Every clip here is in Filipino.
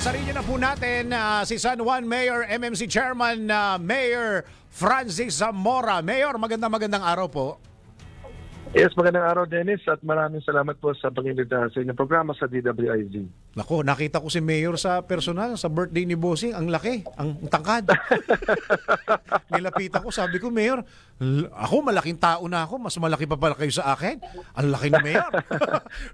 Kasalin na po natin si San Juan Mayor MMC Chairman Mayor Francis Zamora. Mayor, magandang araw po. Yes, magandang araw Dennis at maraming salamat po sa pag-imbita sa inyong programa sa DWIZ. Nako, nakita ko si Mayor sa personal, sa birthday ni Bossing, ang laki, ang tangkad. Nilapitan ko, sabi ko, Mayor, ako malaking tao na ako, mas malaki pa pala kayo sa akin. Ang laki ni Mayor.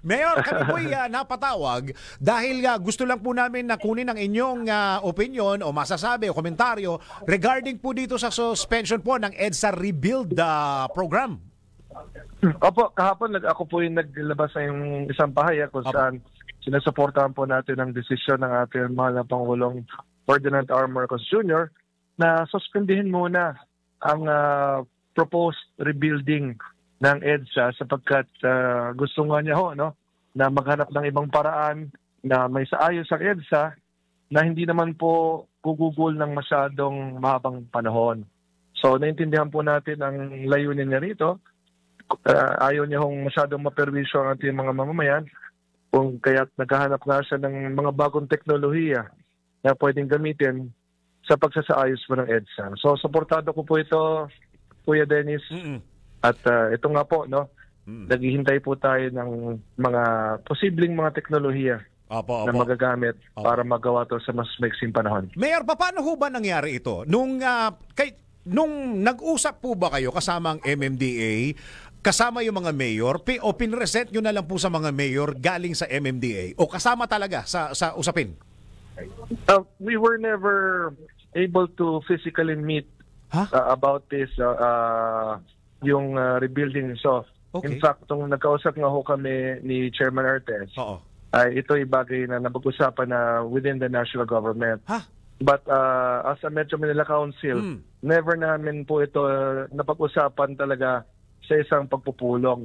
Mayor, kami po'y napatawag dahil gusto lang po namin na kunin ang inyong opinion o masasabi o komentaryo regarding po dito sa suspension po ng EDSA Rebuild program. Opo, kahapon ako po yung naglabas ng isang pahayag kung saan sinusuportahan po natin ang desisyon ng ating mahal na Pangulong Ferdinand R. Marcos Jr. na suspendihin muna ang proposed rebuilding ng EDSA sapagkat gusto nga niya na maghanap ng ibang paraan na may saayos ang EDSA na hindi naman po gugugol ng masyadong mahabang panahon. So naintindihan po natin ang layunin niya rito. Ayaw niya hong masyadong maperwisyo ang ating mga mamamayan kung kaya't naghahanap nga siya ng mga bagong teknolohiya na pwedeng gamitin sa pagsasaayos mo ng EDSA. So, suportado ko po ito, Kuya Dennis. At ito nga po, naghihintay po tayo ng mga posibleng mga teknolohiya na magagamit para magawa to sa mas maiksing panahon. Mayor, paano ho ba nangyari ito? Nung nag-usap po ba kayo kasama ang MMDA, kasama yung mga mayor, o pinresent nyo na lang po sa mga mayor galing sa MMDA, o kasama talaga sa usapin? We were never able to physically meet about this, yung rebuilding. So, in fact, nung nagkausap nga ho kami ni Chairman Artes, ito ay bagay na napag-usapan na within the national government. But as a Metro Manila Council, never namin po ito napag-usapan talaga sa isang pagpupulong.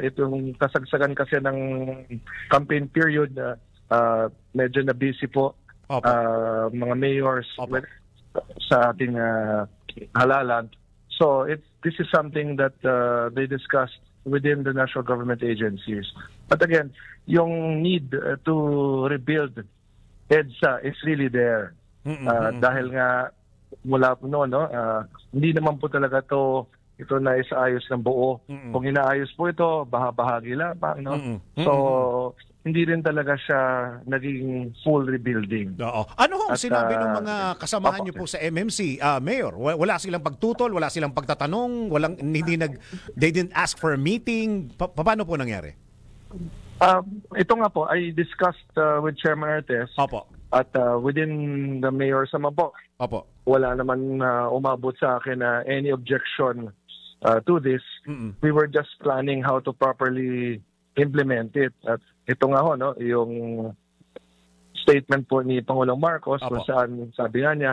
Itong kasagsagan kasi ng campaign period, medyo na busy po mga mayors sa ating halalan. So this is something that they discussed within the national government agencies. But again, yung need to rebuild EDSA is really there. Dahil nga mula po hindi naman po talaga ito na isaayos ng buo. Kung inaayos po ito, bahagi lamang. So, hindi rin talaga siya naging full rebuilding. Ano hong sinabi ng mga kasamahan niyo po sa MMC, Mayor? Wala silang pagtutol, wala silang pagtatanong, they didn't ask for a meeting. Paano po nangyari? Ito nga po, I discussed with Chairman Artes. At within the mayor sa Mapo, wala naman umabot sa akin na any objection to this. We were just planning how to properly implement it. At ito nga yung statement po ni Pangulong Marcos kung saan sabi nga niya,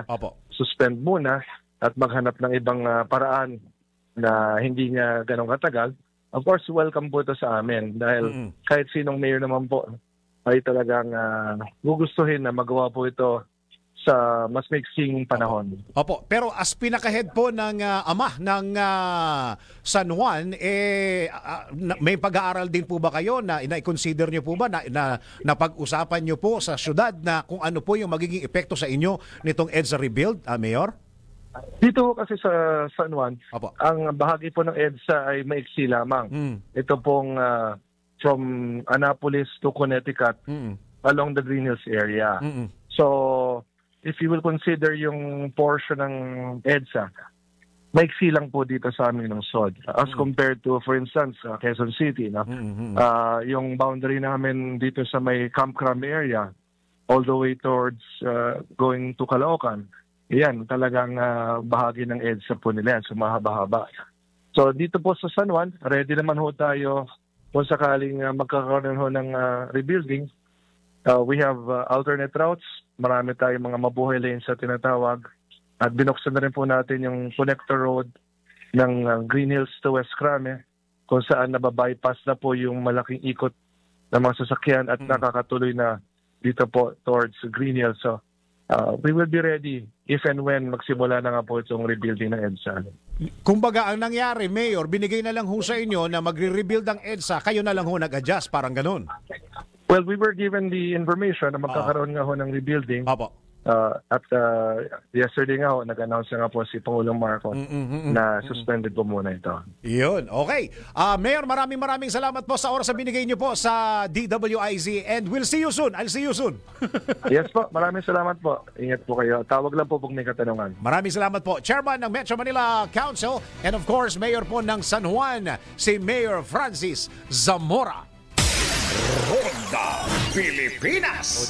suspend muna at maghanap ng ibang paraan na hindi nga ganong katagal. Of course, welcome po ito sa amin dahil kahit sinong mayor naman po ay talagang gugustuhin na magawa po ito sa mas maiksing panahon. Pero as pinaka-head po ng ama ng San Juan, may pag-aaral din po ba kayo na i-consider nyo po ba na pag-usapan nyo po sa syudad na kung ano po yung magiging epekto sa inyo nitong EDSA Rebuild, Mayor? Dito kasi sa San Juan, ang bahagi po ng EDSA ay maiksi lamang. Ito pong from Annapolis to Connecticut along the Green Hills area. So, if you will consider yung portion ng EDSA, maiksi lang po dito sa aming lungsod. As compared to, for instance, Quezon City, yung boundary namin dito sa may Camp Crame area, all the way towards going to Caloocan, yan, talagang bahagi ng EDSA po nila yan, so mahaba-haba. So, dito po sa San Juan, ready naman ho tayo kung sakaling magkakaroon ng rebuilding. We have alternate routes. Marami tayong mga mabuhay lanes sa tinatawag. At binuksan na rin po natin yung connector road ng Green Hills to West Crame kung saan nababypass na po yung malaking ikot ng mga sasakyan at nakakatuloy na dito po towards Green Hills. So, we will be ready if and when magsimula na nga po itong rebuilding ng EDSA. Kumbaga, ang nangyari, Mayor, binigay na lang ho sa inyo na magre-rebuild ang EDSA, kayo na lang ho nag-adjust, parang ganun. Well, we were given the information na magkakaroon nga ho ng rebuilding. Opo. At yesterday nga ho, nag-announce nga po si Pangulong Marcos na suspended po muna ito. Yun, okay. Mayor, maraming salamat po sa oras na binigay niyo po sa DWIZ and we'll see you soon. I'll see you soon. Yes po, maraming salamat po. Ingat po kayo. Tawag lang po pag may katanungan. Maraming salamat po. Chairman ng Metro Manila Council and of course, Mayor po ng San Juan, si Mayor Francis Zamora. Ronda Pilipinas.